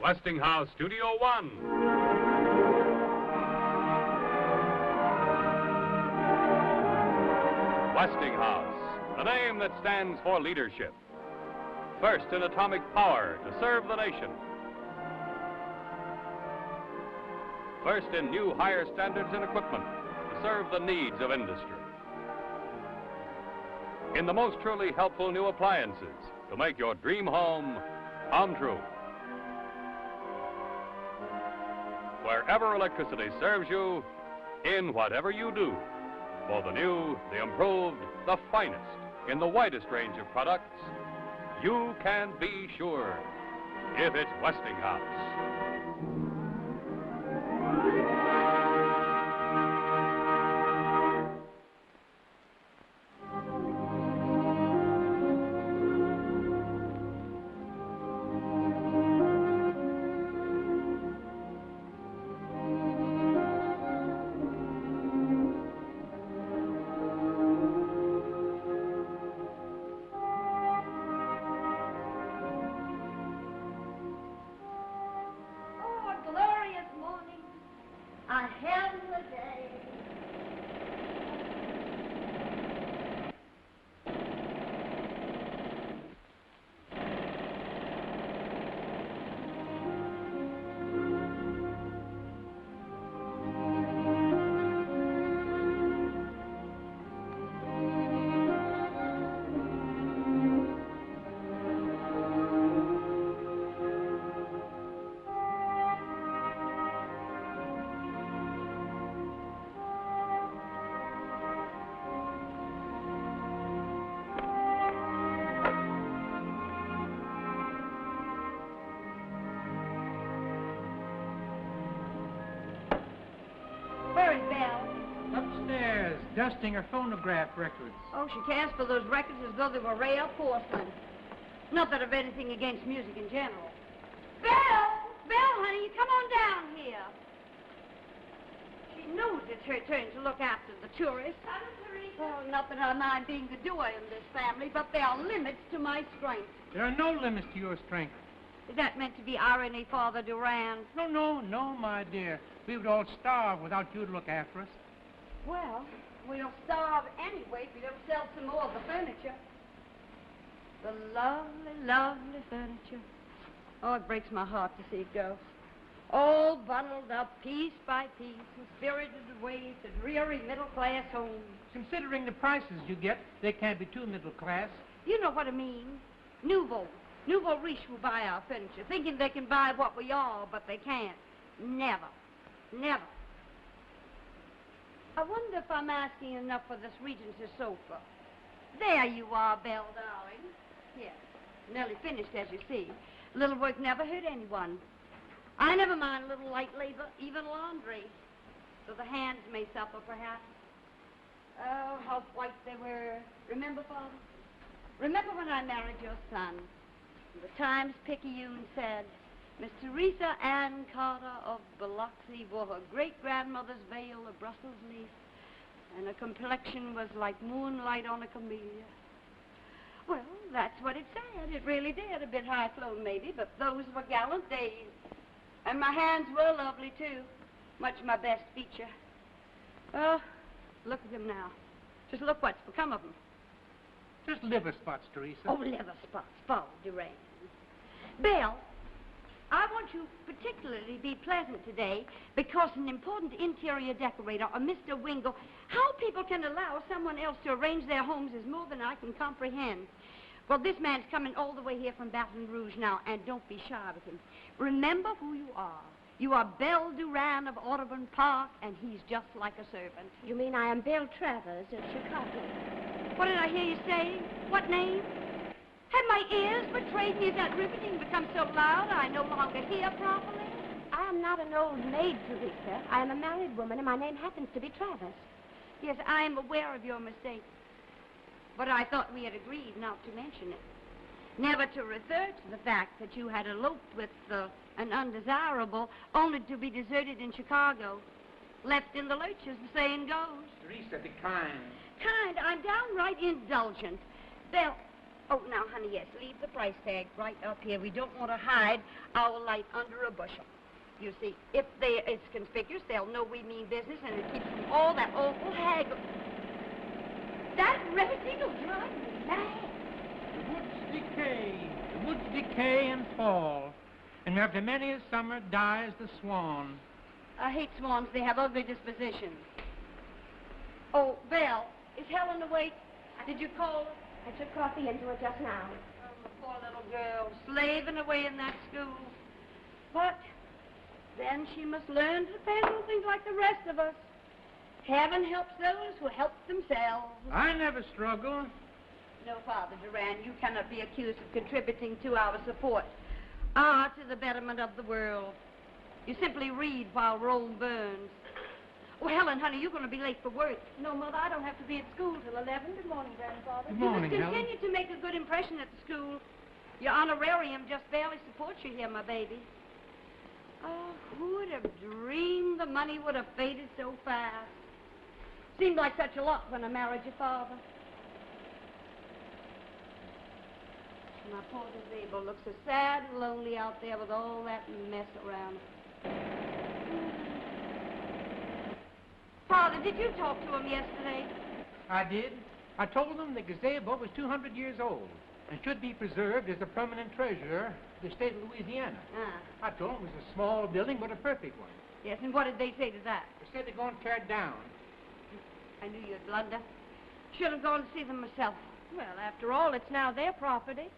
Westinghouse Studio One. Westinghouse, the name that stands for leadership. First in atomic power to serve the nation. First in new higher standards in equipment to serve the needs of industry. In the most truly helpful new appliances to make your dream home come true. Wherever electricity serves you, in whatever you do, for the new, the improved, the finest, in the widest range of products, you can be sure if it's Westinghouse. Dusting her phonograph records. Oh, she cares for those records as though they were rare porcelain. Not that I've anything against music in general. Belle! Belle, honey, come on down here. She knows it's her turn to look after the tourists. Well, not that I mind being the doer in this family, but there are limits to my strength. There are no limits to your strength. Is that meant to be irony, Father Duran? No, my dear. We would all starve without you to look after us. Well, we'll starve anyway if we don't sell some more of the furniture. The lovely, lovely furniture. Oh, it breaks my heart to see it go. All bundled up piece by piece and spirited away to dreary middle-class homes. Considering the prices you get, they can't be too middle class. You know what I mean. Nouveau riche will buy our furniture, thinking they can buy what we are, but they can't. Never. I wonder if I'm asking enough for this Regency sofa. There you are, Belle, darling. Here, nearly finished, as you see. Little work never hurt anyone. I never mind a little light labor, even laundry. So the hands may suffer, perhaps. Oh, how white they were. Remember, Father? Remember when I married your son? The Times-Picayune said, Miss Teresa Ann Carter of Biloxi wore her great-grandmother's veil of Brussels leaf, and her complexion was like moonlight on a camellia. Well, that's what it said. It really did. A bit high-flown, maybe, but those were gallant days. And my hands were lovely, too. Much my best feature. Oh, look at them now. Just look what's become of them. Just liver spots, Teresa. Oh, liver spots, Father Duran. Belle, I want you particularly to be pleasant today because an important interior decorator, or Mr. Wingle, how people can allow someone else to arrange their homes is more than I can comprehend. Well, this man's coming all the way here from Baton Rouge now, and don't be shy with him. Remember who you are. You are Belle Duran of Audubon Park, and he's just like a servant. You mean I am Belle Travers of Chicago? What did I hear you say? What name? Have my ears betrayed me? Is that riveting become so loud I no longer hear properly? I am not an old maid, Teresa. I am a married woman, and my name happens to be Travers. Yes, I am aware of your mistake. But I thought we had agreed not to mention it. Never to refer to the fact that you had eloped with an undesirable, only to be deserted in Chicago. Left in the lurch, as the saying goes. Teresa, be kind. Kind? I'm downright indulgent. Belle, Oh, now, honey, yes, leave the price tag right up here. We don't want to hide our light under a bushel. You see, if it's conspicuous, they'll know we mean business, and it keeps from all that awful haggle. That racing will drive me mad. The woods decay, the woods decay and fall, and after many a summer dies the swan. I hate swans. They have ugly dispositions. Oh, Belle, is Helen awake? Did you call her? I took coffee into her just now. Oh, the poor little girl, slaving away in that school. But then she must learn to handle things like the rest of us. Heaven helps those who help themselves. I never struggle. No, Father Duran, you cannot be accused of contributing to our support. To the betterment of the world. You simply read while Rome burns. Oh, Helen, honey, you're going to be late for work. No, Mother, I don't have to be at school till 11. Good morning, Grandfather. Good morning, You must Helen. continue to make a good impression at the school. Your honorarium just barely supports you here, my baby. Oh, who would have dreamed the money would have faded so fast? Seemed like such a lot when I married your father. My poor disabled looks so sad and lonely out there with all that mess around. Father, did you talk to him yesterday? I did. I told them the gazebo was 200 years old and should be preserved as a permanent treasure of the state of Louisiana. I told them it was a small building, but a perfect one. Yes, and what did they say to that? They said they're going to tear it down. I knew you'd blunder. Should have gone to see them myself. Well, after all, it's now their property.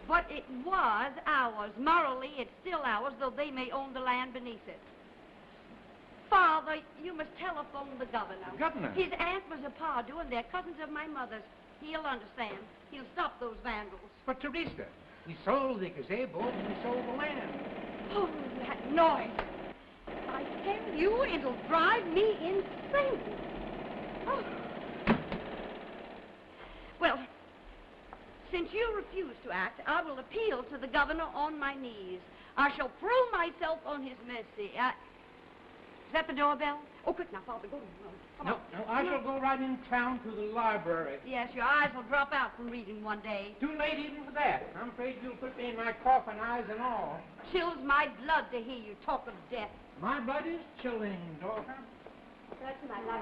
But it was ours. Morally, it's still ours, though they may own the land beneath it. Father, you must telephone the governor. The governor? His aunt was a Pardew, and they're cousins of my mother's. He'll understand. He'll stop those vandals. But, Teresa, we sold the gazebo and we sold the land. Oh, that noise. I tell you, it'll drive me insane. Oh. Well, since you refuse to act, I will appeal to the governor on my knees. I shall throw myself on his mercy. Is that the doorbell? Oh, quick now, Father, go. No, I shall go right in town to the library. Yes, your eyes will drop out from reading one day. Too late even for that. I'm afraid you'll put me in my coffin, eyes and all. Chills my blood to hear you talk of death. My blood is chilling, daughter. That's my life.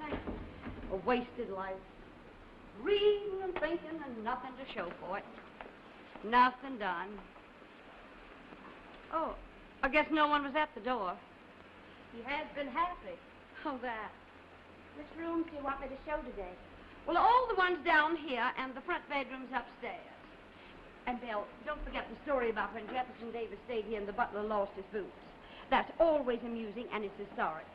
Thank you. A wasted life. Reading and thinking and nothing to show for it. Nothing done. Oh, I guess no one was at the door. He has been happy. Oh, that. Which rooms do you want me to show today? Well, all the ones down here and the front bedrooms upstairs. And, Bill, don't forget the story about when Jefferson Davis stayed here and the butler lost his boots. That's always amusing, and it's historic.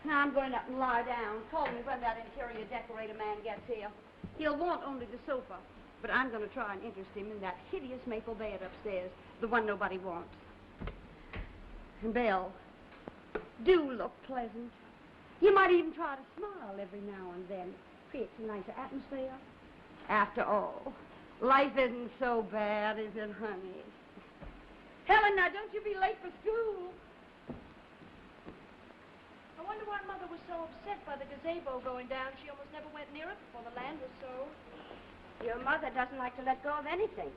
Now, I'm going up and lie down. Call me when that interior decorator man gets here. He'll want only the sofa, but I'm going to try and interest him in that hideous maple bed upstairs, the one nobody wants. And, Bill, do look pleasant. You might even try to smile every now and then. Creates a nicer atmosphere. After all, life isn't so bad, is it, honey? Helen, now, don't you be late for school. I wonder why Mother was so upset by the gazebo going down. She almost never went near it before the land was sold. Your mother doesn't like to let go of anything.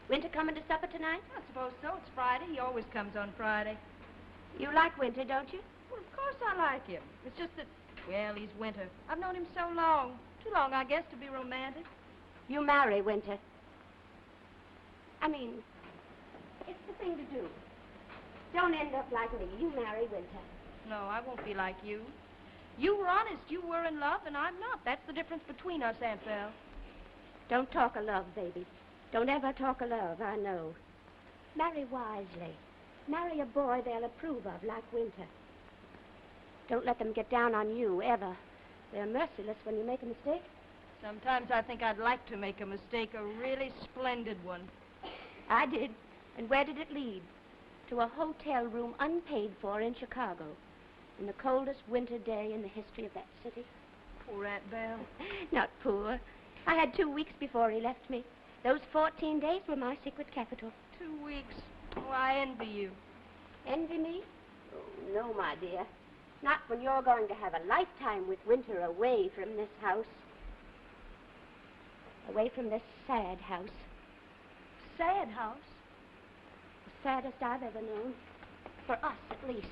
Winter coming to supper tonight? I suppose so. It's Friday. He always comes on Friday. You like Winter, don't you? Well, of course I like him. It's just that, well, he's Winter. I've known him so long. Too long, I guess, to be romantic. You marry Winter. I mean, it's the thing to do. Don't end up like me. You marry Winter. No, I won't be like you. You were honest. You were in love, and I'm not. That's the difference between us, Aunt Belle. Don't talk of love, baby. Don't ever talk of love, I know. Marry wisely. Marry a boy they'll approve of, like Winter. Don't let them get down on you, ever. They're merciless when you make a mistake. Sometimes I think I'd like to make a mistake, a really splendid one. I did. And where did it lead? To a hotel room unpaid for in Chicago, in the coldest winter day in the history of that city. Poor Aunt Belle. Not poor. I had 2 weeks before he left me. Those 14 days were my secret capital. 2 weeks? Oh, I envy you. Envy me? Oh, no, my dear. Not when you're going to have a lifetime with Winter away from this house. Away from this sad house. Sad house? The saddest I've ever known. For us, at least.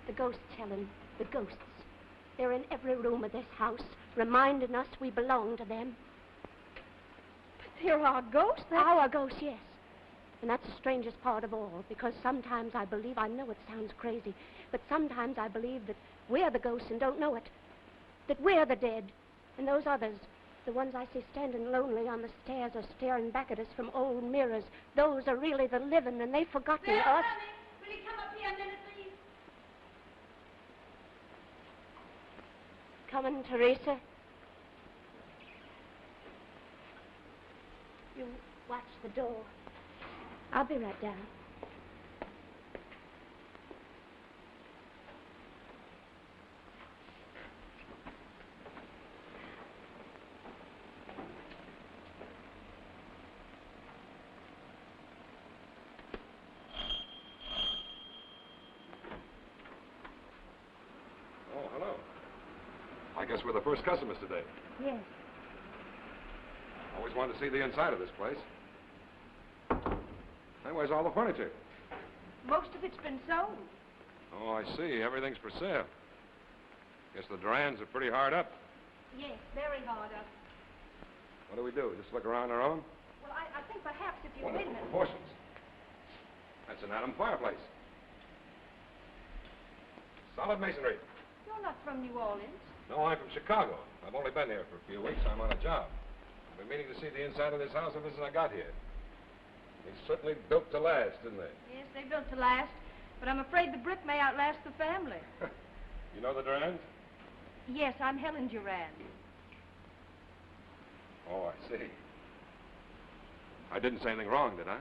The ghosts, Helen. The ghosts. They're in every room of this house, reminding us we belong to them. But there are ghosts. Our ghosts, yes. And that's the strangest part of all, because sometimes I believe, I know it sounds crazy, but sometimes I believe that we're the ghosts and don't know it. That we're the dead. And those others, the ones I see standing lonely on the stairs or staring back at us from old mirrors, those are really the living, and they've forgotten us. Honey, will you come up here a minute, please? Coming, Teresa. You watch the door. I'll be right down. Oh, hello. I guess we're the first customers today. Yes. Always wanted to see the inside of this place. Hey, where's all the furniture? Most of it's been sold. Oh, I see. Everything's for sale. Guess the Durans are pretty hard up. Yes, very hard up. What do we do? Just look around our own? Well, I think perhaps if you Wonderful witness... proportions. That's an Adam fireplace. Solid masonry. You're not from New Orleans. No, I'm from Chicago. I've only been here for a few weeks. I'm on a job. I've been meaning to see the inside of this house ever since I got here. They certainly built to last, didn't they? Yes, they built to last, but I'm afraid the brick may outlast the family. You know the Durans? Yes, I'm Helen Duran. Oh, I see. I didn't say anything wrong, did I?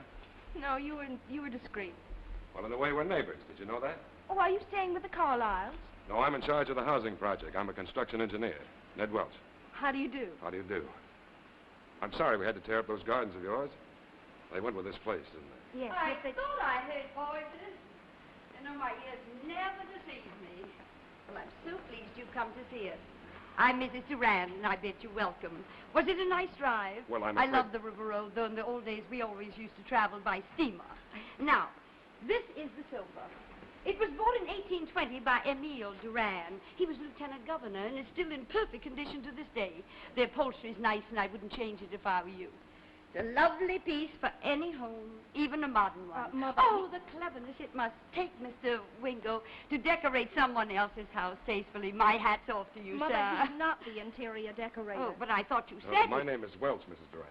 No, you were discreet. Well, in a way, we're neighbors. Did you know that? Oh, are you staying with the Carlyles? No, I'm in charge of the housing project. I'm a construction engineer. Ned Welch. How do you do? How do you do? I'm sorry we had to tear up those gardens of yours. They went with this place, didn't they? Yes. I yes, they... thought I heard voices. You know, my ears never deceive me. Well, I'm so pleased you've come to see us. I'm Mrs. Duran, and I bid you welcome. Was it a nice drive? Well, I love the river road, though in the old days we always used to travel by steamer. Now, this is the sofa. It was bought in 1820 by Emile Duran. He was lieutenant governor and is still in perfect condition to this day. The upholstery's nice, and I wouldn't change it if I were you. It's a lovely piece for any home, even a modern one. Mother... Oh, the cleverness it must take, Mr. Wingo, to decorate someone else's house tastefully. My hat's off to you, Mother, sir. he's not the interior decorator. Oh, but I thought you said My it. name is Welch, Mrs. Duran.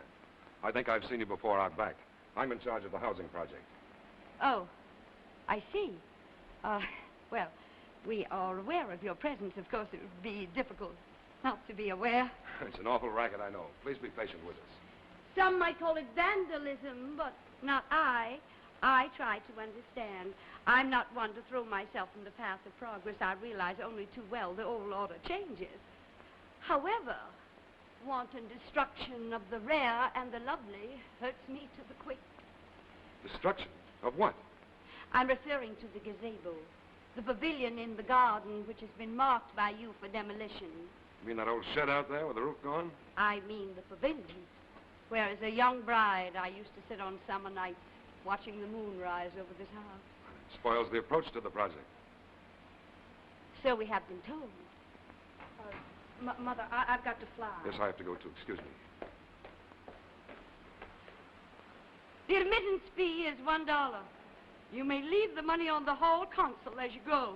I think I've seen you before out back. I'm in charge of the housing project. Oh, I see. Well, we are aware of your presence. Of course, it would be difficult not to be aware. It's an awful racket, I know. Please be patient with us. Some might call it vandalism, but not I. I try to understand. I'm not one to throw myself in the path of progress. I realize only too well the old order changes. However, wanton destruction of the rare and the lovely hurts me to the quick. Destruction? Of what? I'm referring to the gazebo, the pavilion in the garden which has been marked by you for demolition. You mean that old shed out there with the roof gone? I mean the pavilion, where as a young bride I used to sit on summer nights watching the moon rise over this house. It spoils the approach to the project. So we have been told. Mother, I've got to fly. Yes, I have to go too. Excuse me. The admittance fee is $1. You may leave the money on the hall console as you go.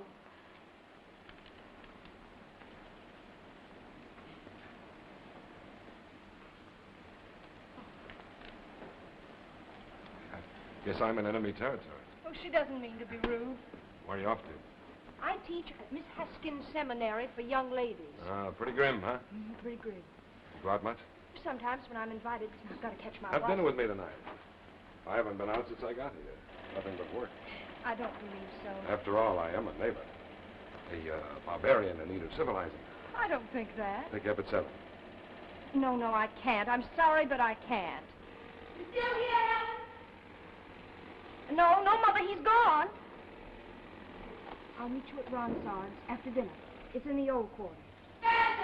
Guess I'm in enemy territory. Oh, she doesn't mean to be rude. Where are you off to? I teach at Miss Haskins' seminary for young ladies. Pretty grim, huh? Pretty grim. You go out much? Sometimes when I'm invited, I've got to catch my Have bus. dinner with me tonight. I haven't been out since I got here. Nothing but work. I don't believe so. After all, I am a neighbor. A barbarian in need of civilizing. I don't think that. Pick you up at 7. No, I can't. I'm sorry, but I can't. You still here, Helen? No, Mother, he's gone. I'll meet you at Ronsard's after dinner. It's in the old quarter. That's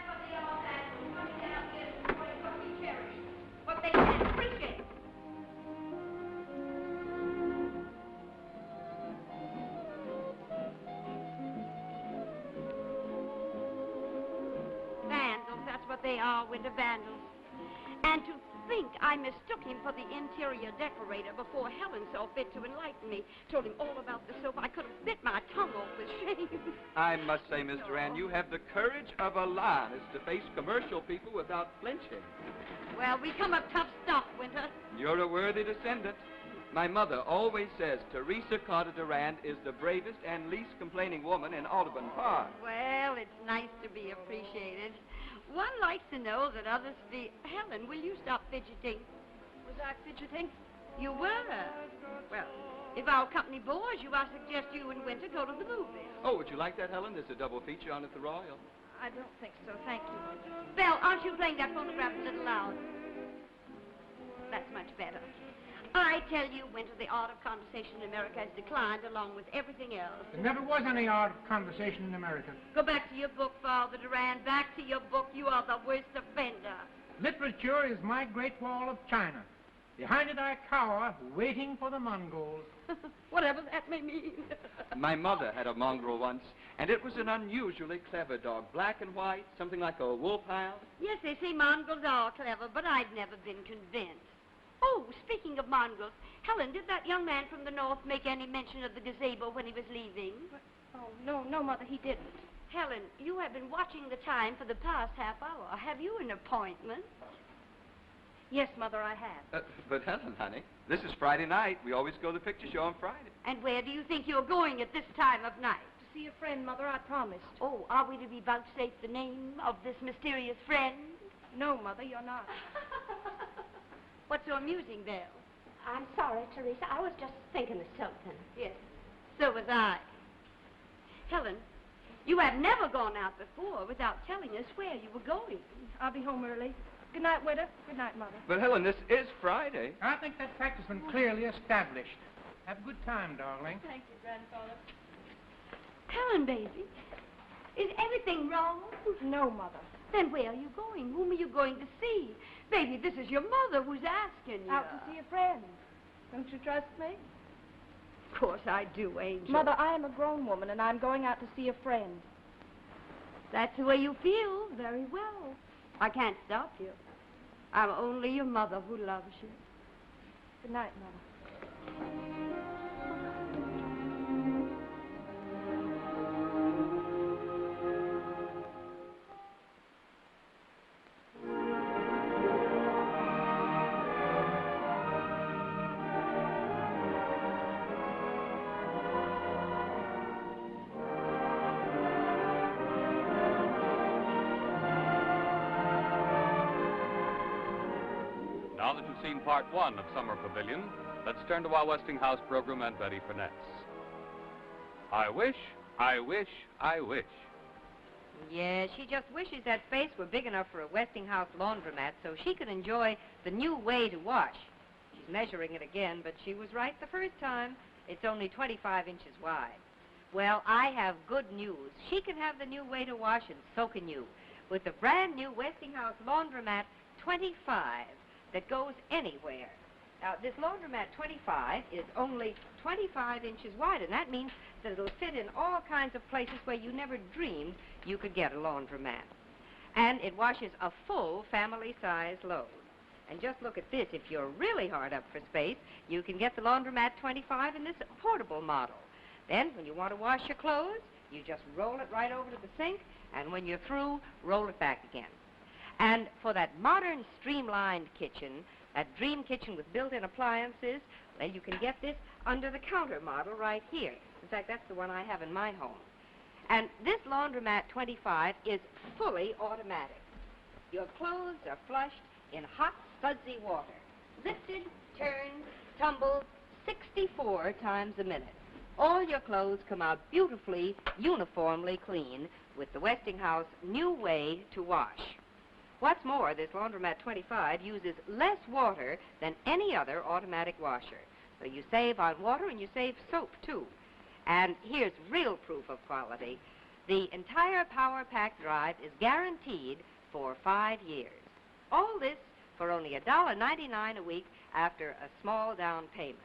for the old man who's coming down here to enjoy coffee cherries. and appreciate. Vandals, that's what they are, winter vandals. And to think I mistook him for the interior decorator before Helen saw fit to enlighten me. Told him all about the sofa. I could have bit my tongue off with shame. I must say, Miss Duran, you have the courage of a lioness to face commercial people without flinching. Well, we come of tough stuff, Winter. You're a worthy descendant. My mother always says Teresa Carter Duran is the bravest and least complaining woman in Audubon Park. Well, it's nice to be appreciated. One likes to know that others feel... Helen, will you stop fidgeting? Was I fidgeting? You were. Well, if our company bores you, I suggest you and Winter go to the movies. Oh, would you like that, Helen? There's a double feature on at the Royal. I don't think so, thank you. Belle, aren't you playing that phonograph a little loud? That's much better. I tell you, Winter, the art of conversation in America has declined along with everything else. There never was any art of conversation in America. Go back to your book, Father Duran. Back to your book. You are the worst offender. Literature is my Great Wall of China. Behind it I cower, waiting for the Mongols. Whatever that may mean. My mother had a mongrel once, and it was an unusually clever dog, black and white, something like a wolfhound. Yes, they say mongrels are clever, but I've never been convinced. Oh, speaking of mongrels, Helen, did that young man from the north make any mention of the gazebo when he was leaving? Oh, no, Mother, he didn't. Helen, you have been watching the time for the past half hour. Have you an appointment? Yes, Mother, I have. But Helen, honey, this is Friday night. We always go to the picture show on Friday. And where do you think you're going at this time of night? To see a friend, Mother, I promised. Oh, are we to be vouchsafed the name of this mysterious friend? No, Mother, you're not. What's so amusing, Belle? I'm sorry, Teresa. I was just thinking of something. Yes, so was I. Helen, you have never gone out before without telling us where you were going. I'll be home early. Good night, Winter. Good night, Mother. But Helen, this is Friday. I think that fact has been clearly established. Have a good time, darling. Thank you, Grandfather. Helen, baby, is everything wrong? No, Mother. Then where are you going? Whom are you going to see? Baby, this is your mother who's asking you. Out to see a friend. Don't you trust me? Of course I do, Angel. Mother, I am a grown woman, and I'm going out to see a friend. That's the way you feel. Very well. I can't stop you. I'm only your mother who loves you. Good night, Mother. Now that you've seen part one of Summer Pavilion, let's turn to our Westinghouse program and Betty Finesse. I wish. Yeah, she just wishes that face were big enough for a Westinghouse laundromat so she could enjoy the new way to wash. She's measuring it again, but she was right the first time. It's only 25 inches wide. Well, I have good news. She can have the new way to wash, and so can you, with the brand new Westinghouse laundromat 25 that goes anywhere. Now, this laundromat 25 is only 25 inches wide, and that means that it'll fit in all kinds of places where you never dreamed you could get a laundromat. And it washes a full family-size load. And just look at this. If you're really hard up for space, you can get the laundromat 25 in this portable model. Then, when you want to wash your clothes, you just roll it right over to the sink, and when you're through, roll it back again. And for that modern streamlined kitchen, that dream kitchen with built-in appliances, well, you can get this under-the-counter model right here. In fact, that's the one I have in my home. And this laundromat 25 is fully automatic. Your clothes are flushed in hot, sudsy water, lifted, turned, tumbled 64 times a minute. All your clothes come out beautifully, uniformly clean with the Westinghouse new way to wash. What's more, this laundromat 25 uses less water than any other automatic washer. So you save on water and you save soap, too. And here's real proof of quality. The entire power pack drive is guaranteed for 5 years. All this for only $1.99 a week after a small down payment.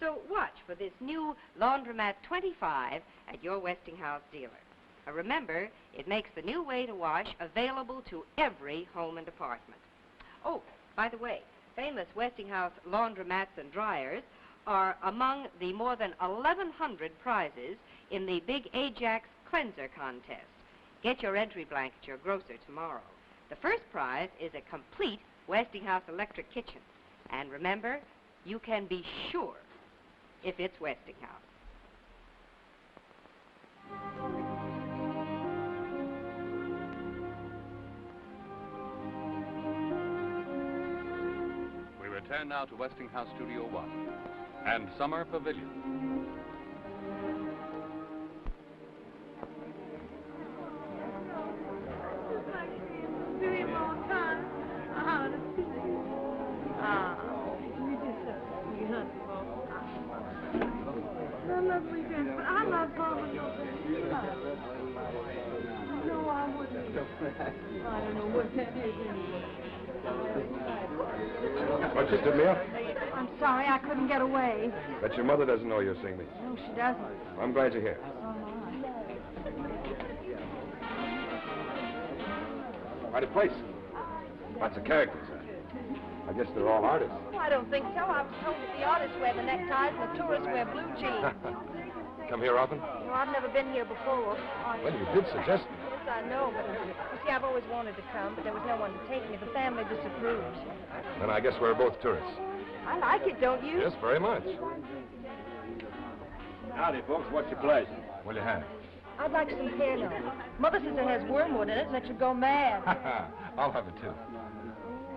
So watch for this new Laundromat 25 at your Westinghouse dealer. Remember, it makes the new way to wash available to every home and apartment. Oh, by the way, famous Westinghouse laundromats and dryers are among the more than 1,100 prizes in the Big Ajax Cleanser Contest. Get your entry blank at your grocer tomorrow. The first prize is a complete Westinghouse electric kitchen. And remember, you can be sure if it's Westinghouse. We return now to Westinghouse Studio One and Summer Pavilion. I love Mama. No, I wouldn't. I don't know what that is anyway. What just did me up? I'm sorry, I couldn't get away. Bet your mother doesn't know you're seeing me. No, she doesn't. I'm glad you're here. Quite a place. Lots of characters. I guess they're all artists. Oh, I don't think so. I was told that the artists wear the neckties and the tourists wear blue jeans. Come here often? No, I've never been here before. Well, you did suggest me. Yes, I know, but you see, I've always wanted to come, but there was no one to take me. The family disapproves. Then I guess we're both tourists. I like it, don't you? Yes, very much. Howdy, folks. What's your pleasure? What'll you have? I'd like some piano. Mother says it has wormwood in it and it should go mad. I'll have it, too.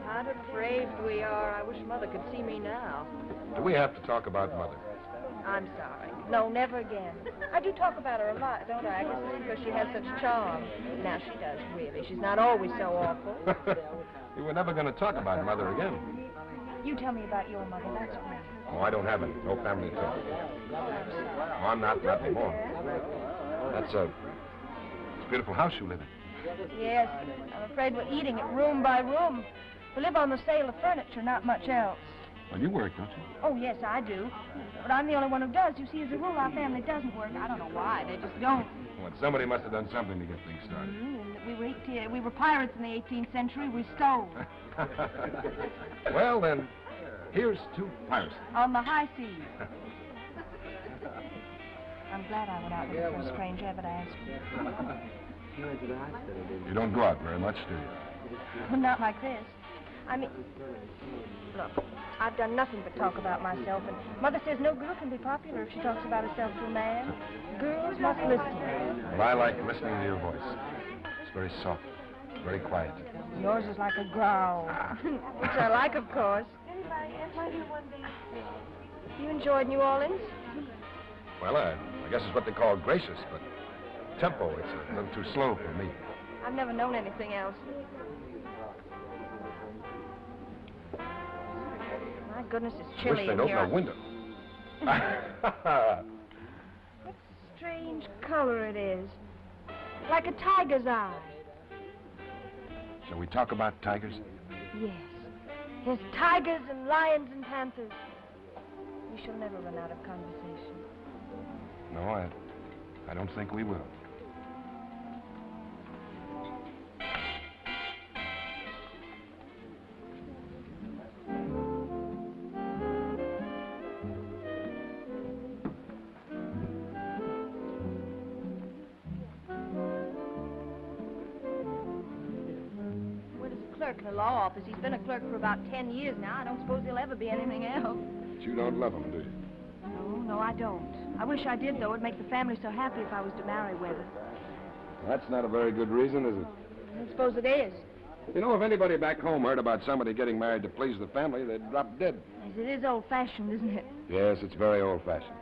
How depraved we are. I wish Mother could see me now. Do we have to talk about Mother? I'm sorry. No, never again. I do talk about her a lot, don't I? I guess it's because she has such charm. Now, she does, really. She's not always so awful. You were never going to talk about Mother again. You tell me about your mother, that's all. Oh, I don't have any. No family at all. Oh, I'm not anymore. That's a beautiful house you live in. Yes, I'm afraid we're eating it room by room. We live on the sale of furniture, not much else. Well, you work, don't you? Oh, yes, I do. But I'm the only one who does. You see, as a rule, our family doesn't work. I don't know why. They just don't. Well, somebody must have done something to get things started. And we were pirates in the 18th century. We stole. Well, then, here's to piracy. On the high seas. I'm glad I went out looking for a strange advertisement. You don't go out very much, do you? Well, not like this. I mean, look, I've done nothing but talk about myself, and Mother says no girl can be popular if she talks about herself to a man. Girls must listen. Well, I like listening to your voice. It's very soft, very quiet. Yours is like a growl, which I like, of course. You enjoyed New Orleans? Well, I guess it's what they call gracious, but tempo, it's a little too slow for me. I've never known anything else. My goodness, it's chilly Wish they'd open a window. What strange color it is. Like a tiger's eye. Shall we talk about tigers? Yes. There's tigers and lions and panthers. We shall never run out of conversation. No, I don't think we will. Clerk in the law office. He's been a clerk for about 10 years now. I don't suppose he'll ever be anything else. But you don't love him, do you? No, I don't. I wish I did, though. It'd make the family so happy if I was to marry with him. That's not a very good reason, is it? I suppose it is. You know, if anybody back home heard about somebody getting married to please the family, they'd drop dead. Yes, it is old-fashioned, isn't it? Yes, it's very old-fashioned.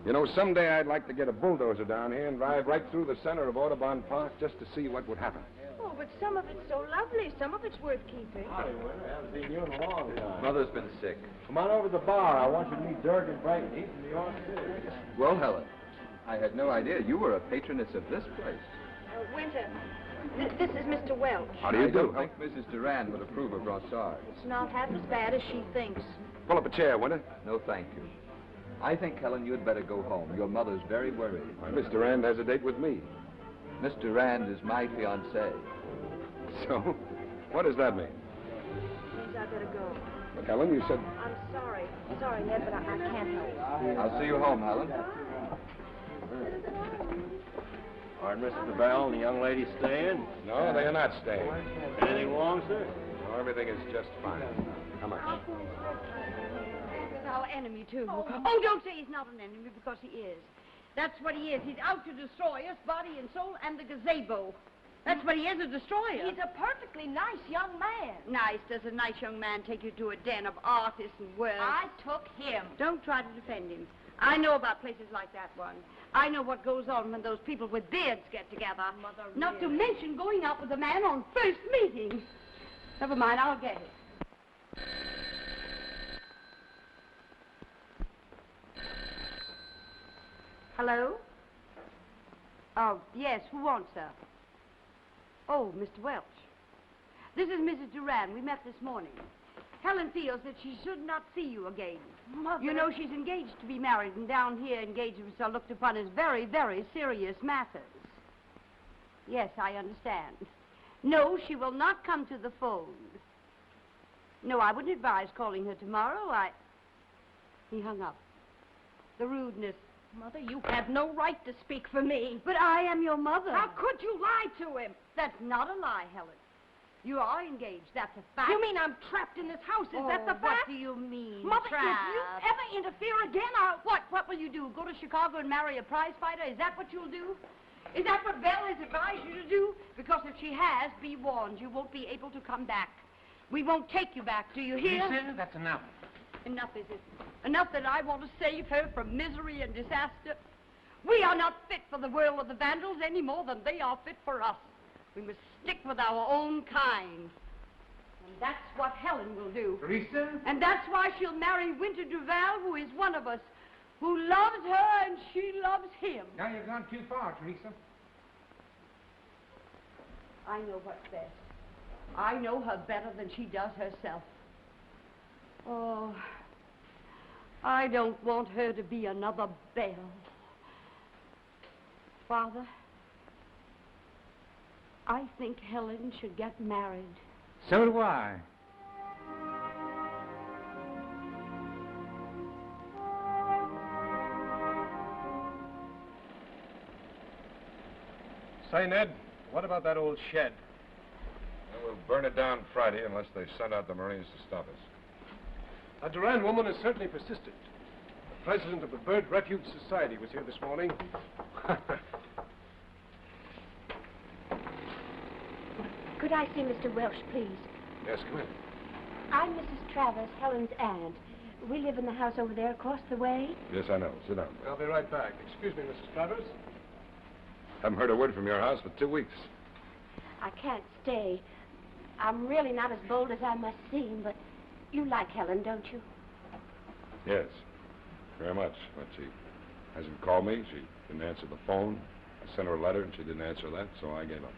You know, someday I'd like to get a bulldozer down here and drive right through the center of Audubon Park just to see what would happen. Oh, but some of it's so lovely. Some of it's worth keeping. Howdy, Winter. I haven't seen you in a long time. Mother's been sick. Come on over to the bar. I want you to meet Dirk and Bright and Heat from New York City. Well, Helen, I had no idea you were a patroness of this place. Winter, this is Mr. Welch. How do you do? I don't think Mrs. Duran would approve of Brossard. It's not half as bad as she thinks. Pull up a chair, Winter. No, thank you. I think, Helen, you'd better go home. Your mother's very worried. Miss Durand has a date with me. Miss Durand is my fiancée. So, what does that mean? Please, I better go. Look, Helen, you said... I'm sorry. Sorry, Ned, but I can't help. I'll see you home, Helen. Are Mr. Duval and the young lady staying? No, they are not staying. Anything wrong, sir? No, everything is just fine. How much? He's our enemy, too. Oh, don't say he's not an enemy, because he is. That's what he is. He's out to destroy us, body and soul, and the gazebo. That's what he is, a destroyer. He's a perfectly nice young man. Nice. Does a nice young man take you to a den of artists and words? I took him. Don't try to defend him. I know about places like that one. I know what goes on when those people with beards get together. Mother, Not to really. mention going out with a man on first meeting. Never mind, I'll get it. Hello? Oh, yes, who wants her? Oh, Mr. Welch. This is Mrs. Duran. We met this morning. Helen feels that she should not see you again. Mother. You know, she's engaged to be married, and down here engagements are looked upon as very, very serious matters. Yes, I understand. No, she will not come to the phone. No, I wouldn't advise calling her tomorrow. He hung up. The rudeness. Mother, you have no right to speak for me. But I am your mother. How could you lie to him? That's not a lie, Helen. You are engaged. That's a fact. You mean I'm trapped in this house? Is that the fact? What do you mean, Mother, trapped? if you ever interfere again, I'll... What will you do? Go to Chicago and marry a prize fighter? Is that what you'll do? Is that what Belle has advised you to do? Because if she has, be warned. You won't be able to come back. We won't take you back. Do you hear? Listen, that's enough. Enough, is it? Enough that I want to save her from misery and disaster? We are not fit for the world of the Vandals any more than they are fit for us. We must stick with our own kind. And that's what Helen will do. Teresa? And that's why she'll marry Winter Duval, who is one of us, who loves her and she loves him. Now you've gone too far, Teresa. I know what's best. I know her better than she does herself. Oh, I don't want her to be another Belle. Father, I think Helen should get married. So do I. Say, Ned, what about that old shed? We'll burn it down Friday unless they send out the Marines to stop us. A Duran woman is certainly persistent. The president of the Bird Refuge Society was here this morning. Could I see Mr. Welch, please? Yes, come in. I'm Mrs. Travers, Helen's aunt. We live in the house over there across the way. Yes, I know. Sit down. I'll be right back. Excuse me, Mrs. Travers. Haven't heard a word from your house for 2 weeks. I can't stay. I'm really not as bold as I must seem, but you like Helen, don't you? Yes, very much. But she hasn't called me. She didn't answer the phone. I sent her a letter, and she didn't answer that, so I gave up.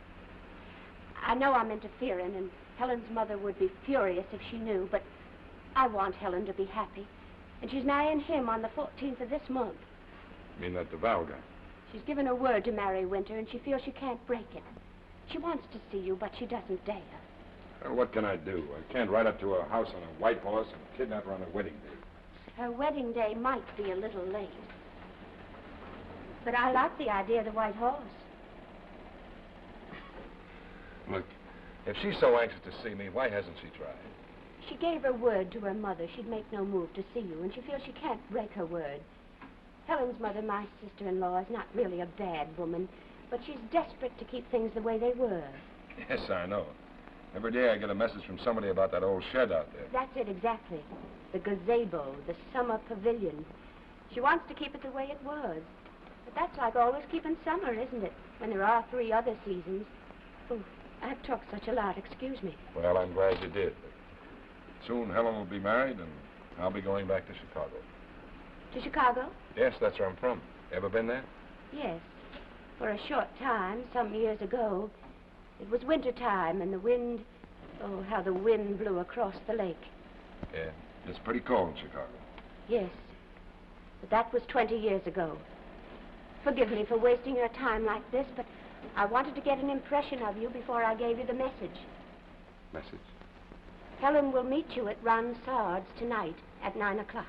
I know I'm interfering, and Helen's mother would be furious if she knew, but I want Helen to be happy. And she's marrying him on the 14th of this month. You mean that Duval guy? She's given her word to marry Winter, and she feels she can't break it. She wants to see you, but she doesn't dare. What can I do? I can't ride up to her house on a white horse and kidnap her on her wedding day. Her wedding day might be a little late. But I like the idea of the white horse. Look, if she's so anxious to see me, why hasn't she tried? She gave her word to her mother she'd make no move to see you, and she feels she can't break her word. Helen's mother, my sister-in-law, is not really a bad woman, but she's desperate to keep things the way they were. Yes, I know. Every day I get a message from somebody about that old shed out there. That's it, exactly. The gazebo, the summer pavilion. She wants to keep it the way it was. But that's like always keeping summer, isn't it? When there are 3 other seasons. Oh, I've talked such a lot, excuse me. Well, I'm glad you did. But soon Helen will be married, and I'll be going back to Chicago. To Chicago? Yes, that's where I'm from. Ever been there? Yes. For a short time, some years ago, it was winter time and the wind, oh, how the wind blew across the lake. Yeah, it's pretty cold in Chicago. Yes, but that was 20 years ago. Forgive me for wasting your time like this, but I wanted to get an impression of you before I gave you the message. Message? Helen will meet you at Ron Sard's tonight at 9 o'clock.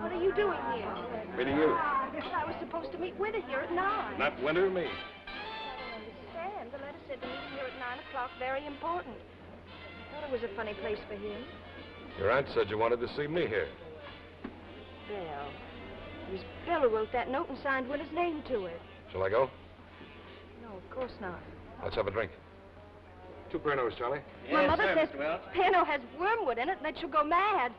What are you doing here? Meeting you. I was supposed to meet Winter here at 9. Not Winter, me. I don't understand. The letter said to meet here at 9 o'clock, very important. I thought it was a funny place for him. Your aunt said you wanted to see me here. Well, it was Bill who wrote that note and signed Winter's name to it. Shall I go? No, of course not. Let's have a drink. 2 Pernos, Charlie. My mother says Pano has wormwood in it and that she'll go mad.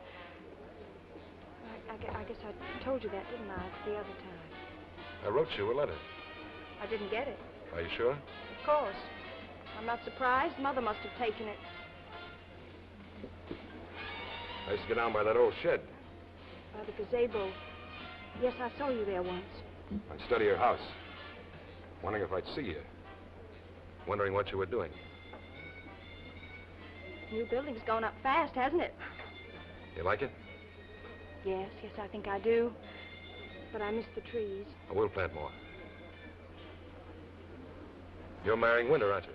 I guess I told you that, didn't I, the other time? I wrote you a letter. I didn't get it. Are you sure? Of course. I'm not surprised. Mother must have taken it. I used to get down by that old shed. By the gazebo. Yes, I saw you there once. I'd study your house. Wondering if I'd see you. Wondering what you were doing. New building's gone up fast, hasn't it? You like it? Yes, I think I do. But I miss the trees. We'll plant more. You're marrying Winter, aren't you?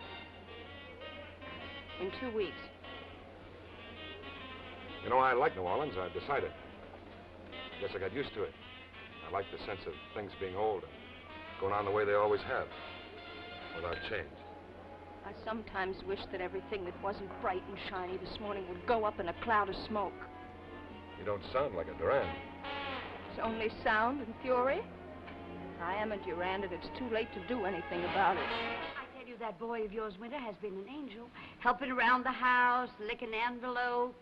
In 2 weeks. You know, I like New Orleans. I've decided. Guess I got used to it. I like the sense of things being old and going on the way they always have, without change. I sometimes wish that everything that wasn't bright and shiny this morning would go up in a cloud of smoke. You don't sound like a Duran. It's only sound and fury. I am a Duran, and it's too late to do anything about it. I tell you, that boy of yours, Winter, has been an angel, helping around the house, licking envelopes.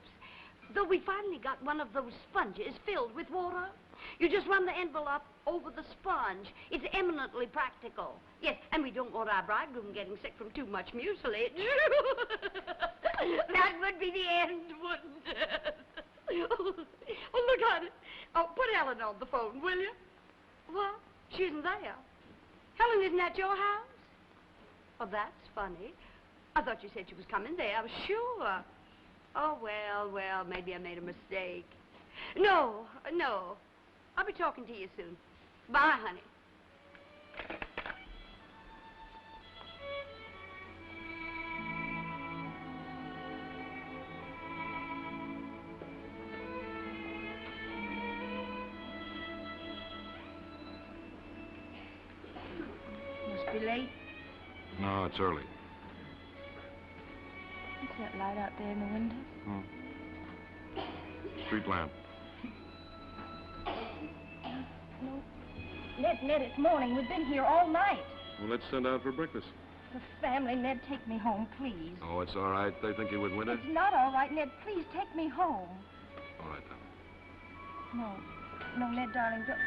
Though we finally got one of those sponges filled with water. You just run the envelope over the sponge. It's eminently practical. Yes, and we don't want our bridegroom getting sick from too much mucilage. That would be the end, wouldn't it? Oh, look at it. Oh, put Helen on the phone, will you? What? She isn't there. Helen, isn't that your house? Oh, that's funny. I thought you said she was coming there. I was sure. Oh, well, maybe I made a mistake. No. I'll be talking to you soon. Bye, honey. Must be late. No, it's early. What's that light out there in the window? Street lamp. No. Ned, it's morning. We've been here all night. Well, let's send out for breakfast. The family, Ned, take me home, please. Oh, it's all right. They think you're with Winter? It's not all right, Ned. Please take me home. All right, then. No, Ned, darling, don't.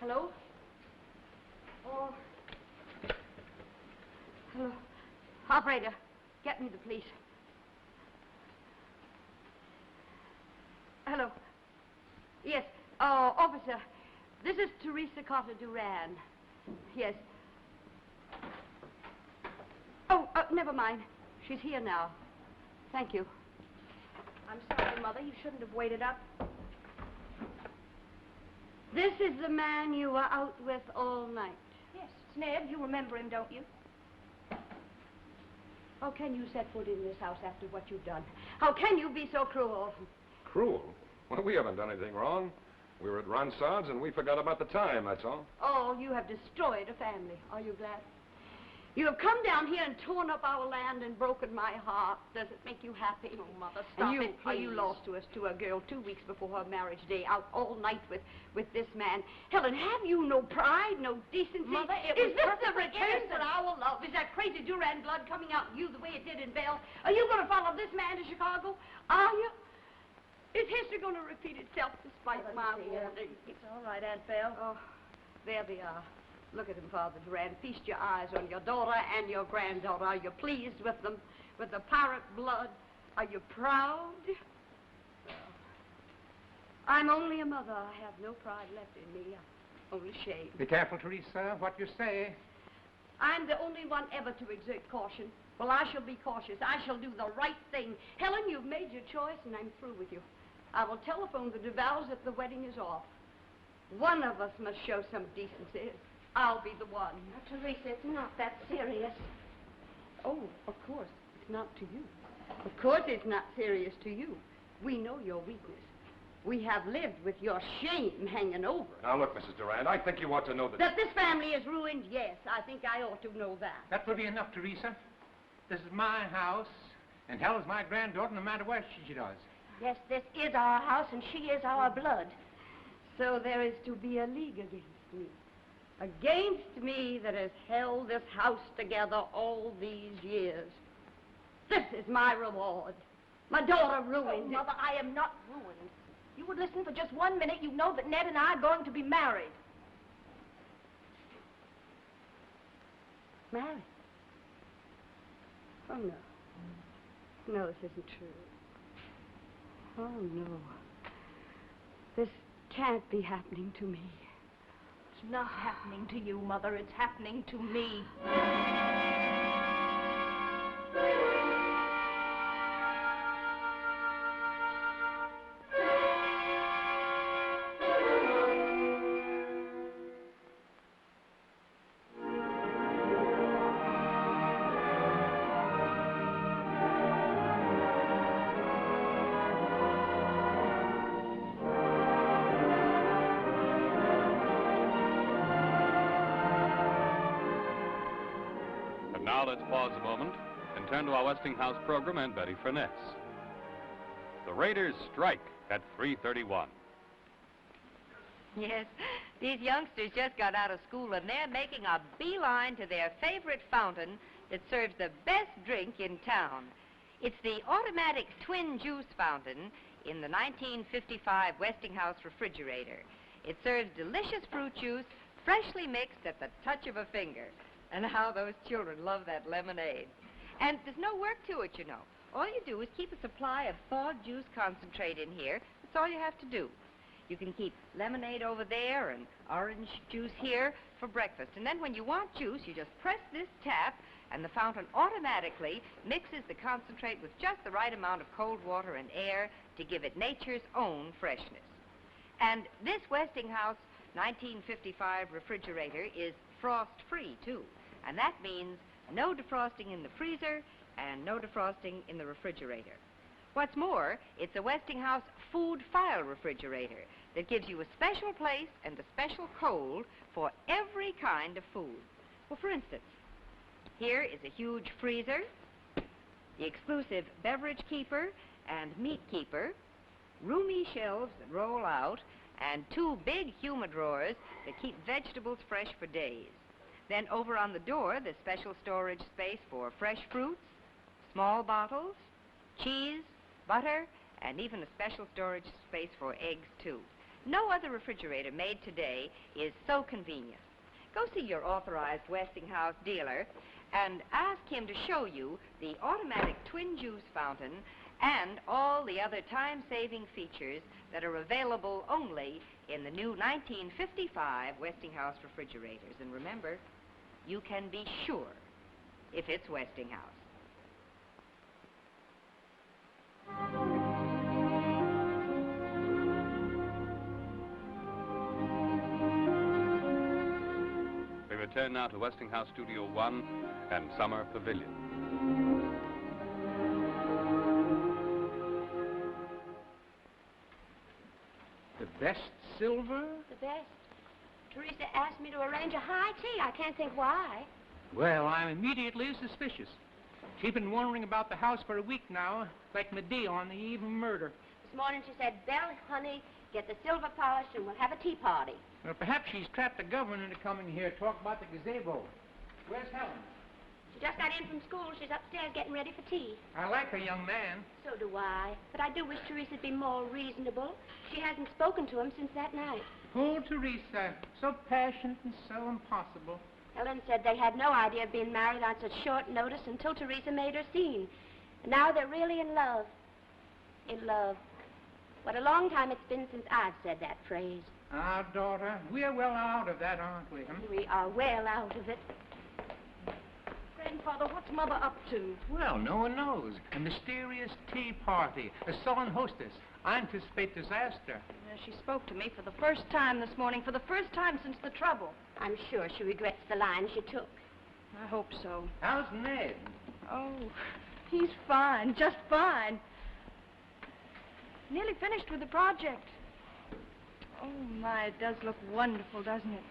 Hello? Oh. Hello. Operator, get me the police. Hello. Yes. Oh, officer, this is Teresa Carter Duran. Yes. Oh, never mind. She's here now. Thank you. I'm sorry, Mother. You shouldn't have waited up. This is the man you were out with all night. Yes, it's Ned. You remember him, don't you? How can you set foot in this house after what you've done? How can you be so cruel? Cruel? Well, we haven't done anything wrong. We were at Ronsard's and we forgot about the time, that's all. Oh, you have destroyed a family. Are you glad? You have come down here and torn up our land and broken my heart. Does it make you happy? Oh, Mother, stop it, Are please. you lost to us, to a girl 2 weeks before her marriage day, out all night with this man? Helen, have you no pride, no decency? Mother, it Is was this the perfectly return innocent. for our love? Is that crazy Duran blood coming out in you the way it did in Belle? Are you going to follow this man to Chicago? Are you? Is history going to repeat itself despite my warning? It's all right, Aunt Belle. Oh, there they are. Look at him, Father Duran. Feast your eyes on your daughter and your granddaughter. Are you pleased with them, with the pirate blood? Are you proud? Well, I'm only a mother. I have no pride left in me. Only shame. Be careful, Teresa, what you say. I'm the only one ever to exert caution. Well, I shall be cautious. I shall do the right thing. Helen, you've made your choice, and I'm through with you. I will telephone the Duvals that the wedding is off. One of us must show some decency. I'll be the one. Now, Teresa, it's not that serious. Oh, of course, it's not to you. Of course it's not serious to you. We know your weakness. We have lived with your shame hanging over us. Now, look, Mrs. Durand, I think you ought to know that... That this family is ruined, yes. I think I ought to know that. That will be enough, Teresa. This is my house, and Helen's my granddaughter, no matter what she does. Yes, this is our house, and she is our blood. So there is to be a league against me. Against me that has held this house together all these years. This is my reward. My daughter ruined it. Mother, I am not ruined. You would listen for just 1 minute, you know that Ned and I are going to be married. Married? Oh, no. No, this isn't true. Oh, no. This can't be happening to me. It's not happening to you, Mother. It's happening to me. Now let's pause a moment and turn to our Westinghouse program and Betty Furness. The Raiders strike at 3:31. Yes, these youngsters just got out of school and they're making a beeline to their favorite fountain that serves the best drink in town. It's the automatic twin juice fountain in the 1955 Westinghouse refrigerator. It serves delicious fruit juice, freshly mixed at the touch of a finger. And how those children love that lemonade. And there's no work to it, you know. All you do is keep a supply of thawed juice concentrate in here. That's all you have to do. You can keep lemonade over there and orange juice here for breakfast. And then when you want juice, you just press this tap, and the fountain automatically mixes the concentrate with just the right amount of cold water and air to give it nature's own freshness. And this Westinghouse 1955 refrigerator is frost-free, too. And that means no defrosting in the freezer and no defrosting in the refrigerator. What's more, it's a Westinghouse food file refrigerator that gives you a special place and a special cold for every kind of food. Well, for instance, here is a huge freezer, the exclusive beverage keeper and meat keeper, roomy shelves that roll out, and 2 big humidors that keep vegetables fresh for days. Then over on the door, there's special storage space for fresh fruits, small bottles, cheese, butter, and even a special storage space for eggs, too. No other refrigerator made today is so convenient. Go see your authorized Westinghouse dealer and ask him to show you the automatic twin juice fountain and all the other time-saving features that are available only in the new 1955 Westinghouse refrigerators. And remember, you can be sure if it's Westinghouse. return now to Westinghouse Studio One and Summer Pavilion. The best silver? The best. Teresa asked me to arrange a high tea. I can't think why. Well, I'm immediately suspicious. She's been wandering about the house for a week now, like Medea on the eve of murder. This morning she said, Belle, honey, get the silver polished and we'll have a tea party. Well, perhaps she's trapped the governor into coming here to talk about the gazebo. Where's Helen? She just got in from school. She's upstairs getting ready for tea. I like her, young man. So do I. But I do wish Teresa'd be more reasonable. She hasn't spoken to him since that night. Poor Teresa. So passionate and so impossible. Helen said they had no idea of being married on such short notice until Teresa made her scene. And now they're really in love. In love. What a long time it's been since I've said that phrase. Our daughter, we are well out of that, aren't we? We are well out of it. Grandfather, what's Mother up to? Well, no one knows. A mysterious tea party. A sullen hostess. I anticipate disaster. She spoke to me for the first time this morning, for the first time since the trouble. I'm sure she regrets the line she took. I hope so. How's Ned? Oh, he's fine, just fine. Nearly finished with the project. Oh, my, it does look wonderful, doesn't it?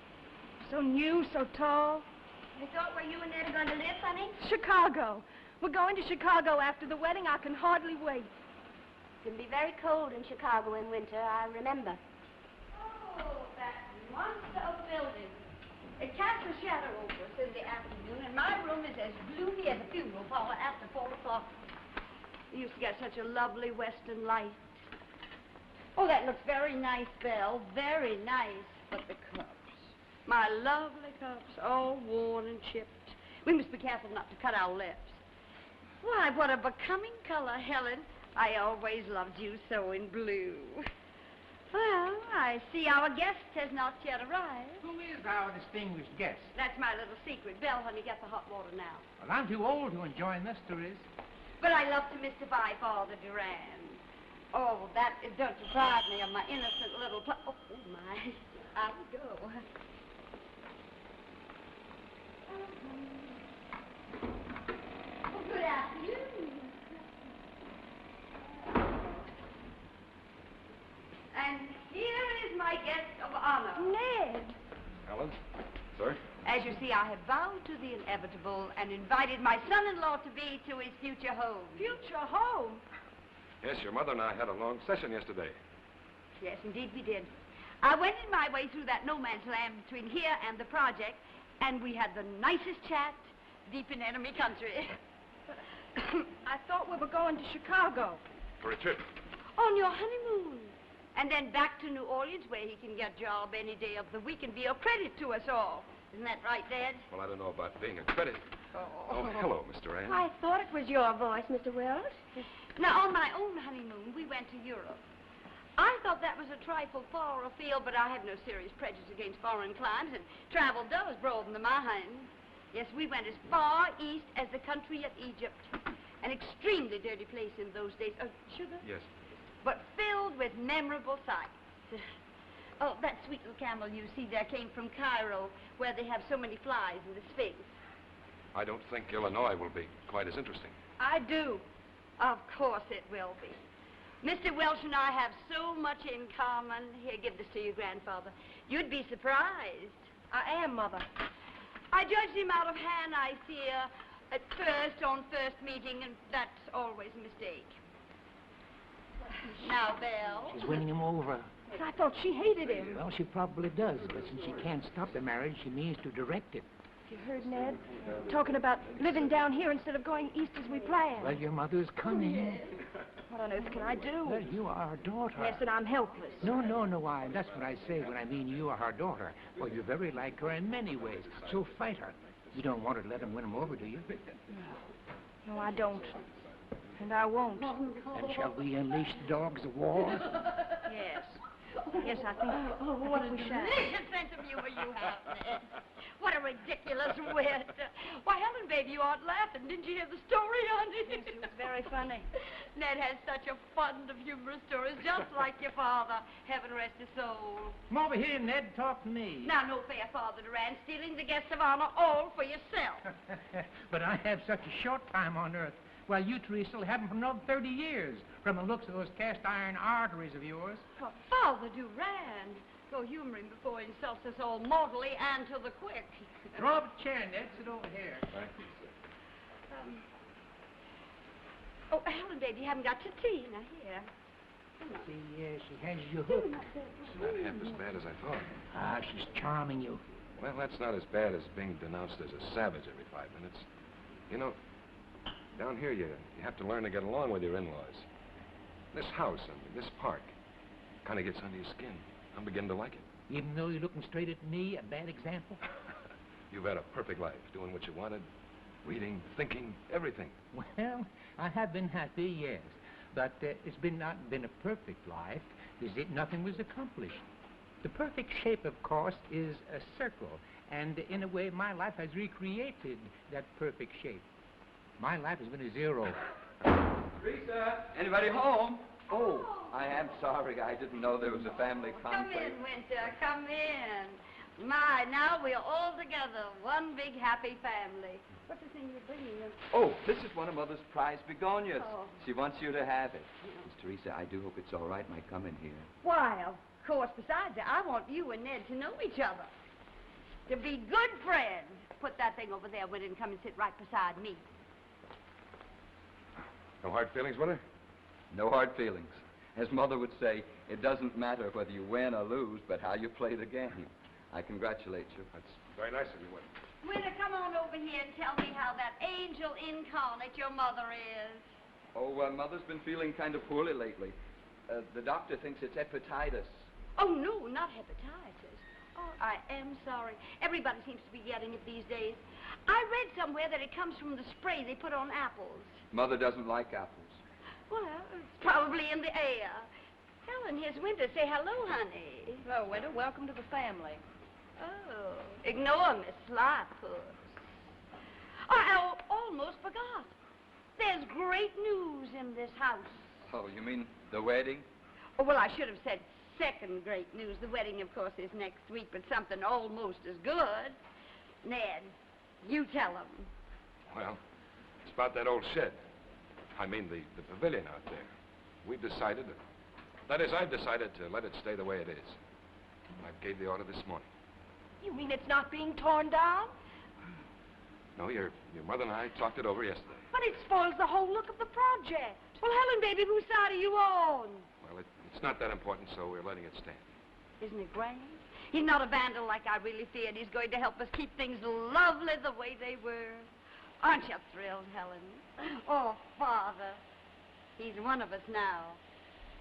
So new, so tall. You thought where you and Ned are going to live, honey? Chicago. We're going to Chicago after the wedding. I can hardly wait. It can be very cold in Chicago in winter, I remember. Oh, that monster of a building. It casts a shadow over us in the afternoon, and my room is as gloomy as a funeral parlor after 4 o'clock. You used to get such a lovely western light. Oh, that looks very nice, Belle. Very nice. But the cups. My lovely cups, all worn and chipped. We must be careful not to cut our lips. Why, what a becoming color, Helen. I always loved you so in blue. Well, I see our guest has not yet arrived. Who is our distinguished guest? That's my little secret. Belle, honey, get the hot water now. Well, I'm too old to enjoy mysteries. But I love to mystify Father Duran. Oh, that don't deprive me of my innocent little oh, my. I will go. Oh, good afternoon. And here is my guest of honor. Ned. Helen? Sir? As you see, I have bowed to the inevitable and invited my son-in-law-to-be to his future home. Future home? Yes, your mother and I had a long session yesterday. Yes, indeed we did. I wended my way through that no-man's land between here and the project, and we had the nicest chat deep in enemy country. I thought we were going to Chicago. For a trip. On your honeymoon. And then back to New Orleans, where he can get a job any day of the week and be a credit to us all. Isn't that right, Dad? Well, I don't know about being a credit. Oh, hello, Mr. Ann. I thought it was your voice, Mr. Wells. Now, on my own honeymoon, we went to Europe. I thought that was a trifle far afield, but I have no serious prejudice against foreign climes, and travel does broaden the mind. Yes, we went as far east as the country of Egypt. An extremely dirty place in those days. Oh, sugar? Yes. But filled with memorable sights. Oh, that sweet little camel you see there came from Cairo, where they have so many flies in the Sphinx. I don't think Illinois will be quite as interesting. I do. Of course it will be. Mr. Welsh and I have so much in common. Here, give this to your grandfather. You'd be surprised. I am, Mother. I judged him out of hand, I fear, at first, on first meeting, and that's always a mistake. Now, Belle. She's winning him over. But I thought she hated him. Well, she probably does, but since she can't stop the marriage, she means to direct it. You heard Ned talking about living down here instead of going east as we planned. Well, your mother's coming. What on earth can I do? Well, you are her daughter. Yes, and I'm helpless. No, that's what I say when I mean you are her daughter. Well, you're very like her in many ways, so fight her. You don't want her to let him win him over, do you? No, I don't. And I won't. And shall we unleash the dogs of war? Yes. Yes, I think. What a we shall. delicious sense of humor you have, Ned. What a ridiculous wit. Why, Helen, baby, you aren't laughing. Didn't you hear the story, honey? Yes, it was very funny. Ned has such a fund of humorous stories, just like your father. Heaven rest his soul. Come over here, Ned. Talk to me. Now, no fair, Father Duran, stealing the guests of honor all for yourself. But I have such a short time on Earth, while you, Teresa, will have them for another 30 years, from the looks of those cast-iron arteries of yours. Well, Father Duran, go humor him before he insults us all mortally and to the quick. Draw up a chair, Ned. Sit over here. Thank you, sir. Oh, Helen, baby, you haven't got your tea. Now, here. See, she has your hook. She's not half as bad as I thought. Ah, she's charming you. Well, that's not as bad as being denounced as a savage every 5 minutes. You know, down here you have to learn to get along with your in-laws. This house and this park kind of gets under your skin. I'm beginning to like it. Even though you're looking straight at me, a bad example? You've had a perfect life, doing what you wanted, reading, thinking, everything. Well, I have been happy, yes. But it's not been a perfect life. Nothing was accomplished. The perfect shape, of course, is a circle. And in a way, my life has recreated that perfect shape. My life has been a zero. Teresa, anybody home? Oh, I am sorry. I didn't know there was a family Come conflict. in, Winter. Come in. My, now we're all together. One big happy family. What's the thing you're bringing in? Oh, this is one of Mother's prized begonias. Oh. She wants you to have it. Miss Teresa, I do hope it's all right. Might come in here. Why, of course, besides that, I want you and Ned to know each other. To be good friends. Put that thing over there, Winter, and come and sit right beside me. No hard feelings with her? No hard feelings. As Mother would say, it doesn't matter whether you win or lose, but how you play the game. I congratulate you. That's very nice of you, Winter. Winter, come on over here and tell me how that angel incarnate your mother is. Oh, Mother's been feeling kind of poorly lately. The doctor thinks it's hepatitis. Oh, no, not hepatitis. Oh, I am sorry. Everybody seems to be getting it these days. I read somewhere that it comes from the spray they put on apples. Mother doesn't like apples. Well, it's probably in the air. Helen, here's Winter. Say hello, honey. Hello, Winter. Welcome to the family. Oh, ignore Miss Slypuss. I almost forgot. There's great news in this house. Oh, you mean the wedding? Oh, well, I should have said second great news. The wedding, of course, is next week, but something almost as good. Ned, you tell him. Well, it's about that old shed. I mean, the pavilion out there. We've decided, that is, I've decided to let it stay the way it is. I gave the order this morning. You mean it's not being torn down? No, your mother and I talked it over yesterday. But it spoils the whole look of the project. Well, Helen, baby, whose side are you on? Well, it's not that important, so we're letting it stand. Isn't it grand? He's not a vandal like I really feared. He's going to help us keep things lovely the way they were. Aren't you thrilled, Helen? Oh, Father, he's one of us now.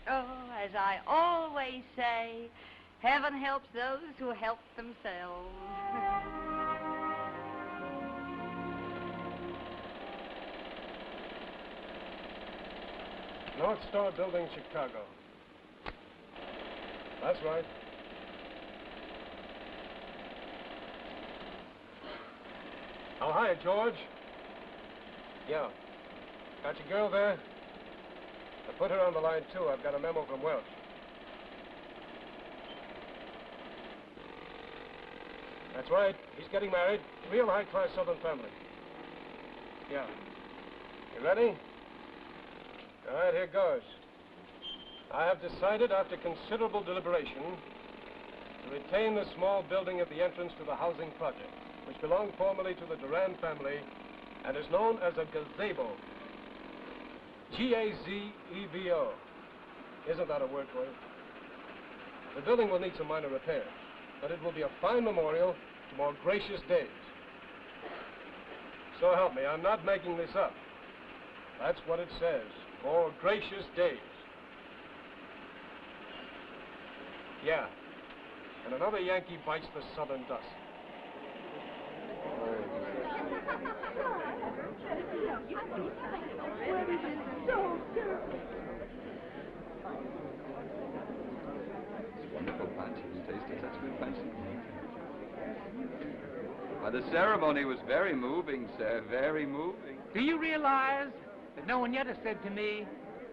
Oh, as I always say, heaven helps those who help themselves. North Star Building, Chicago. That's right. Oh, hi, George. Yeah. Got your girl there? I put her on the line, too. I've got a memo from Welch. That's right. He's getting married. Real high-class Southern family. Yeah. You ready? All right, here goes. I have decided, after considerable deliberation, to retain the small building at the entrance to the housing project, which belonged formerly to the Duran family and is known as a gazebo. G-A-Z-E-B-O. Isn't that a word for you? The building will need some minor repairs, but it will be a fine memorial to more gracious days. So help me, I'm not making this up. That's what it says, more gracious days. Yeah, and another Yankee bites the southern dust. It's wonderful punch. It's tasted such good punch. Why, the ceremony was very moving, sir, very moving. Do you realize that no one yet has said to me,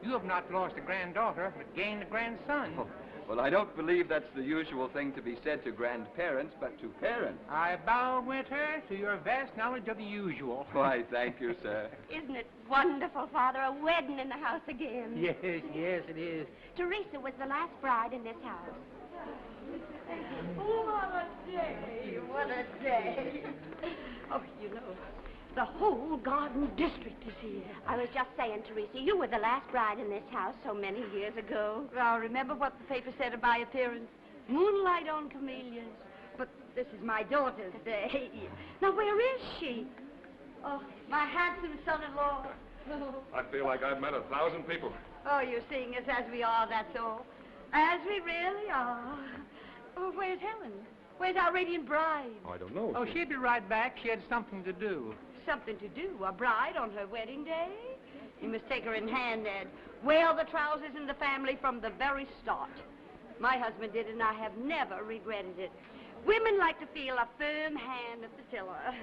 you have not lost a granddaughter, but gained a grandson? Oh, well, I don't believe that's the usual thing to be said to grandparents, but to parents. I bow, Winter, to your vast knowledge of the usual. Why, thank you, sir. Isn't it wonderful, Father? A wedding in the house again. Yes, yes, it is. Teresa was the last bride in this house. What a day! What a day! Oh, you know, the whole garden district is here. I was just saying, Teresa, you were the last bride in this house so many years ago. Well, remember what the paper said of my appearance? Moonlight on camellias. But this is my daughter's day. Now, where is she? Oh, my handsome son-in-law. I feel like I've met 1,000 people. Oh, you're seeing us as we are, that's all. As we really are. Oh, where's Helen? Where's our radiant bride? Oh, I don't know. Oh, she'll be right back. She had something to do. Something to do? A bride on her wedding day? You must take her in hand, Ned. Wear the trousers in the family from the very start. My husband did, and I have never regretted it. Women like to feel a firm hand at the tiller.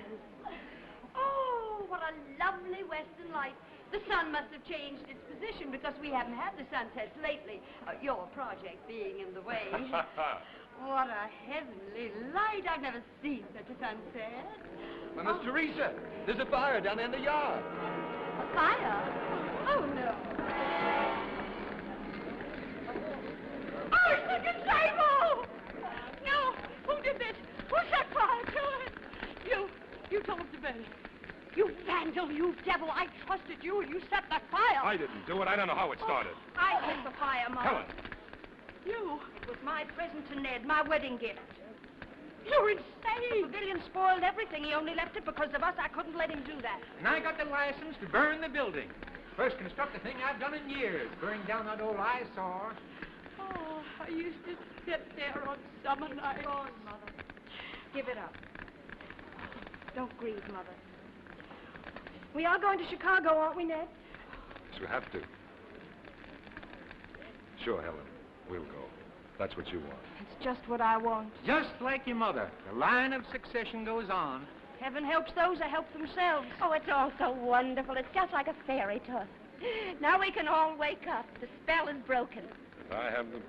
Oh, what a lovely western light. The sun must have changed its position because we haven't had the sunsets lately. Your project being in the way. What a heavenly light. I've never seen such a sunset. Well, Miss Teresa, there's a fire down in the yard. A fire? Oh, no. Oh, it's the gazebo! No, who did this? Who set fire to it? You told to Betty. You vandal, you devil. I trusted you and you set that fire. I didn't do it. I don't know how it started. I set the fire, Mother. Helen. You. It was my present to Ned, my wedding gift. You're insane. The pavilion spoiled everything. He only left it because of us. I couldn't let him do that. And I got the license to burn the building. First constructive thing I've done in years, burning down that old eyesore. Oh, I used to sit there on summer nights. Oh, Mother. Give it up. Don't grieve, Mother. We are going to Chicago, aren't we, Ned? Yes, we have to. Sure, Helen. We'll go. That's what you want. It's just what I want. Just like your mother. The line of succession goes on. Heaven helps those that help themselves. Oh, it's all so wonderful. It's just like a fairy tale. Now we can all wake up. The spell is broken. I have the...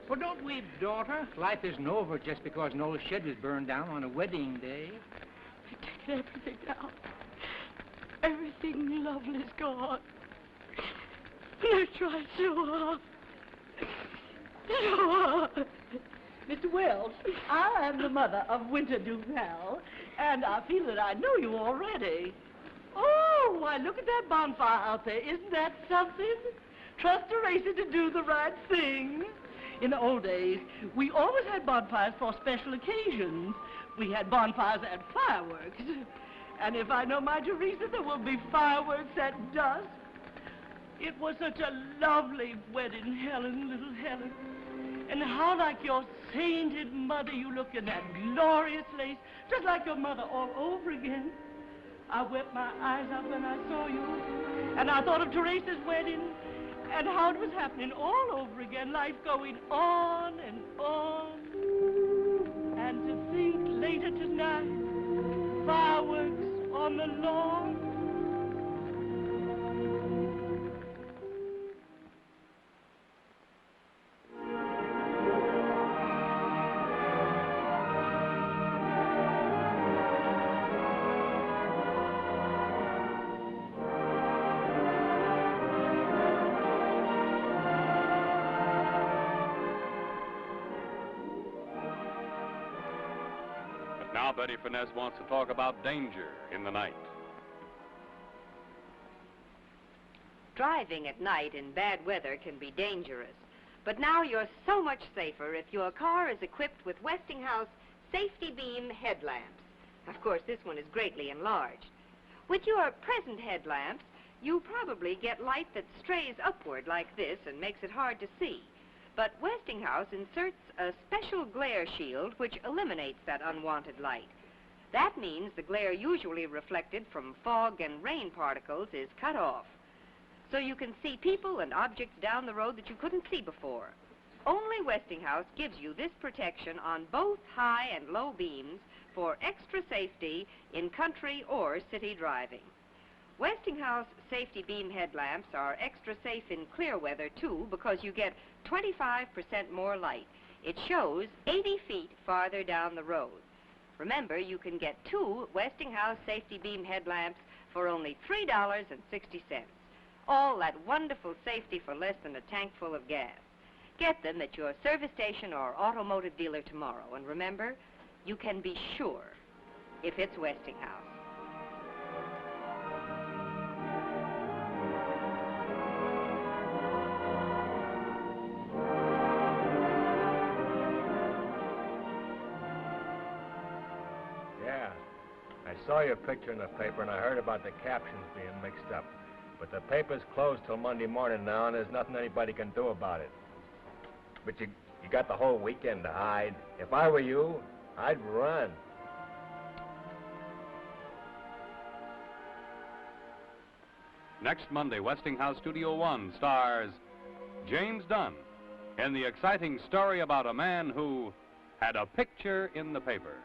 Well, don't weep, daughter. Life isn't over just because an old shed was burned down on a wedding day. I've taken everything down. Everything lovely's gone. I tried so hard. So hard. Mr. Wells, I am the mother of Winter Duval, and I feel that I know you already. Oh, why, look at that bonfire out there. Isn't that something? Trust Teresa to do the right thing. In the old days, we always had bonfires for special occasions. We had bonfires and fireworks. And if I know my Teresa, there will be fireworks at dusk. It was such a lovely wedding, Helen, little Helen. And how like your sainted mother you look in that glorious lace, just like your mother all over again. I wept my eyes out when I saw you. And I thought of Teresa's wedding and how it was happening all over again, life going on and on. And to think later tonight, fireworks on the lawn. Now Betty Finesse wants to talk about danger in the night. Driving at night in bad weather can be dangerous. But now you're so much safer if your car is equipped with Westinghouse safety beam headlamps. Of course, this one is greatly enlarged. With your present headlamps, you probably get light that strays upward like this and makes it hard to see. But Westinghouse inserts a special glare shield which eliminates that unwanted light. That means the glare usually reflected from fog and rain particles is cut off. So you can see people and objects down the road that you couldn't see before. Only Westinghouse gives you this protection on both high and low beams for extra safety in country or city driving. Westinghouse safety beam headlamps are extra safe in clear weather, too, because you get 25% more light. It shows 80 feet farther down the road. Remember, you can get 2 Westinghouse safety beam headlamps for only $3.60. All that wonderful safety for less than a tank full of gas. Get them at your service station or automotive dealer tomorrow. And remember, you can be sure if it's Westinghouse. Yeah, I saw your picture in the paper and I heard about the captions being mixed up. But the paper's closed till Monday morning now and there's nothing anybody can do about it. But you got the whole weekend to hide. If I were you, I'd run. Next Monday, Westinghouse Studio One stars James Dunn in the exciting story about a man who had a picture in the paper.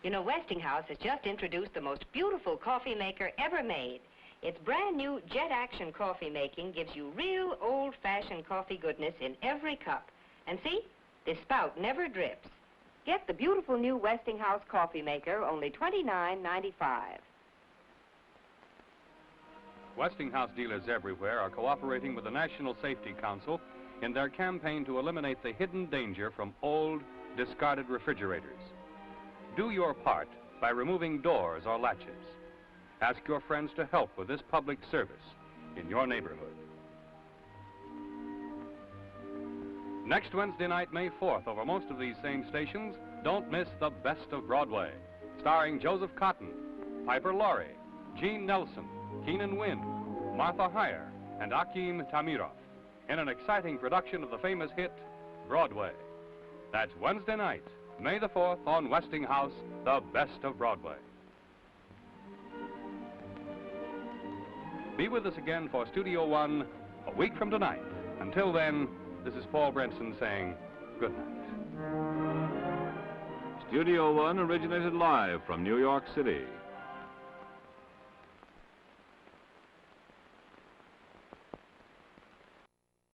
You know, Westinghouse has just introduced the most beautiful coffee maker ever made. Its brand new jet action coffee making gives you real old-fashioned coffee goodness in every cup. And see, this spout never drips. Get the beautiful new Westinghouse coffee maker, only $29.95. Westinghouse dealers everywhere are cooperating with the National Safety Council in their campaign to eliminate the hidden danger from old, discarded refrigerators. Do your part by removing doors or latches. Ask your friends to help with this public service in your neighborhood. Next Wednesday night, May 4th, over most of these same stations, don't miss The Best of Broadway, starring Joseph Cotton, Piper Laurie, Gene Nelson, Keenan Wynn, Martha Heyer, and Akim Tamirov, in an exciting production of the famous hit, Broadway. That's Wednesday night, May the 4th, on Westinghouse, The Best of Broadway. Be with us again for Studio One a week from tonight. Until then, this is Paul Brenson saying good night. Studio One originated live from New York City.